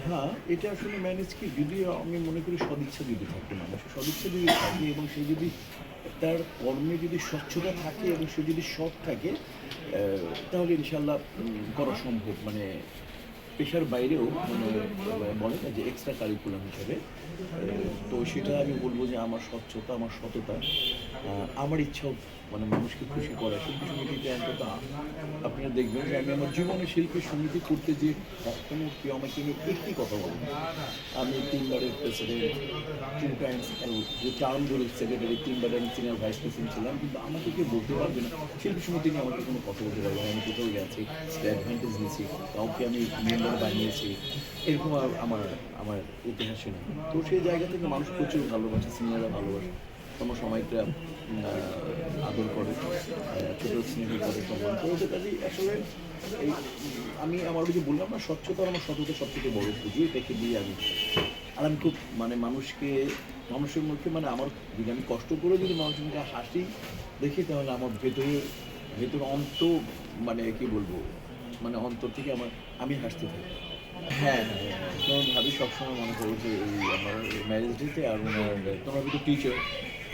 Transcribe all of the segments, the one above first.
হ্যাঁ, এটা আসলে ম্যানেজ কি যদি আমি মনে করি সদিচ্ছা যদি থাকে মানুষের সদিচ্ছা যদি থাকে এবং সে যদি তার কর্মে যদি স্বচ্ছতা থাকে এবং সে যদি সৎ থাকে তাহলে ইনশাআল্লাহ করা সম্ভব। মানে পেশার বাইরেও মানে বলে না যে এক্সট্রা কারিকুলাম হিসেবে তো সেটা আমি বলব যে আমার স্বচ্ছতা, আমার সততা, আমার ইচ্ছাও মানে মানুষকে খুশি করা। শিল্পী সমিতিতে অন্তত আপনারা দেখবেন যে আমি আমার জীবনে শিল্পী সমিতি করতে যেয়ে কখনো কেউ আমাকে নিয়ে একটি কথা বলেনি। আমি ৩ বারের প্রেসিডেন্ট, 2 টাইমস যে টার্ম ধরে সেক্রেটারি, ৩ বার আমি সিনিয়র ভাইস প্রেসিডেন্ট ছিলাম। কিন্তু আমাকে কেউ বলতে পারবে না, শিল্পী সমিতি নিয়ে আমাকে কোনো কথা বলতে পারবে না। আমি কোথাও গেছি, অ্যাডভান্টেজ নিয়েছি, কাউকে আমি মেম্বার বানিয়েছি, এরকম আর আমার আমার ইতিহাসে নেই। তো সেই জায়গা থেকে মানুষ প্রচুর ভালোবাসে, সিনিয়ররা ভালোবাসে। সমসাময়িকরা আদর করে, ছোট স্নেহ করে, সম্মান করে। তো কাজেই আসলে এই আমি আমার ওই যে বললাম না, স্বচ্ছতা আর আমার সততা সবথেকে বড় পুঁজি, এটাকে দিয়ে আমি আর আমি খুব মানে মানুষের মুখে মানে আমার যদি আমি কষ্ট করে যদি মানুষের মুখে হাসি দেখি তাহলে আমার ভেতর মানে কি বলবো মানে অন্তর থেকে আমি হাসতে থাকি। হ্যাঁ, হ্যাঁ, হ্যাঁ। যেমন ভাবি সবসময় মনে করো যে এই আমার ম্যারেজ ডেতে আর ওনার তোমার কিন্তু টিচার,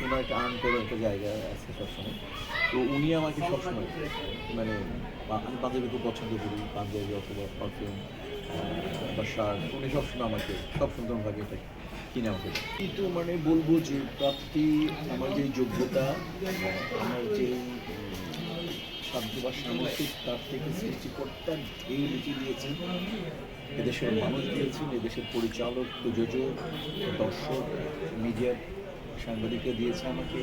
ওনার একটা আর্ন করার একটা জায়গা আছে সবসময়। তো উনি আমাকে সবসময় মানে আমি পাঞ্জাবি খুব পছন্দ করি, পাঞ্জাবি অথবা পারফিউম বা শার্ট, উনি সবসময় আমাকে সব সুন্দরভাবে এটা কিনে আমাকে কিন্তু মানে বলবো যে প্রাপ্তি, আমার যে যোগ্যতা, আমার যে সাধ্য বা সামর্থ্য তার থেকে সৃষ্টিকর্তা ঢেউ লিখে দিয়েছেন, এদেশের মানুষ দিয়েছেন, এদেশের পরিচালক, প্রযোজক, দর্শক, মিডিয়ার সাংবাদিকরা দিয়েছে আমাকে।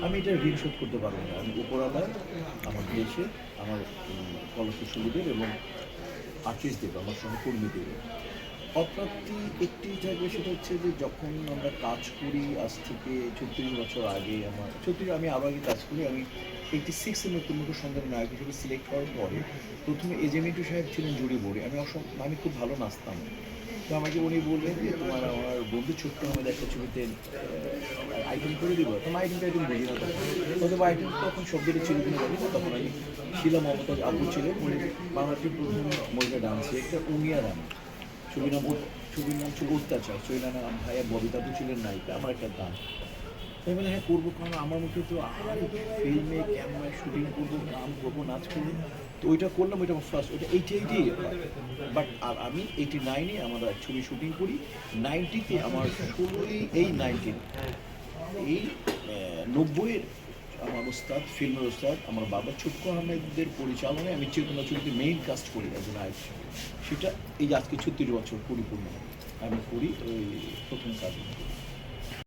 আমি এটা ঋণ শোধ করতে পারবো না। আমি উপরওয়ালা, আমার দেশে, আমার কলাকুশলীদের এবং আর্টিস্টদের, আমার সহকর্মীদের অপ্রাপ্তি একটি থাকবে, সেটা হচ্ছে যে যখন আমরা কাজ করি আজ থেকে ৩৬ বছর আগে, আমি আরও আগে কাজ করি। আমি 86 এ নতুন মুখো সন্ধানের নায়ক হিসেবে সিলেক্ট হওয়ার পরে প্রথমে এজে মিন্টু সাহেব ছিলেন জুরি বোর্ডে। আমি খুব ভালো নাচতাম। তো আমাকে উনি বললেন যে তোমার আমার বন্ধু ছোট্ট আমাদের একটা ছবিতে আইটেম করে দিব। তোমার আইটেম বুঝি না তখন, অথবা আইটেম তখন শব্দটি ছিল কিনা জানি না। তখন আমি শিলা মমতাজ আপু ছিলেন, উনি বাংলাদেশের প্রথম মহিলা ডান্স ডিরেক্টর, উমিয়া রানী। ছবির নাম ছিল অত্যাচার, সৈনা নাম ভাইয়া ববিতা তো ছিলেন নায়িকা, আমার একটা গান। তাই বলে হ্যাঁ করবো, কারণ আমার মুখে তো ফিল্মে ক্যামেরায় শুটিং করবো, গান করবো, নাচ করবো। তো ওইটা করলাম, ওইটা আমার ফার্স্ট, ওইটা 88 বাট আর আমি 89-এ আমরা ছবি শুটিং করি, 90-তে আমার 16ই এই 19 এই 90-এর আমার ওস্তাদ, ফিল্মের ওস্তাদ আমার বাবা ছুটকু আহমেদের পরিচালনায় আমি চেতনা ছবিতে মেইন কাস্ট করি একজন নায়ক হিসেবে। সেটা এই যে আজকে 36 বছর পরিপূর্ণ আমি করি ওই প্রথম কাজ।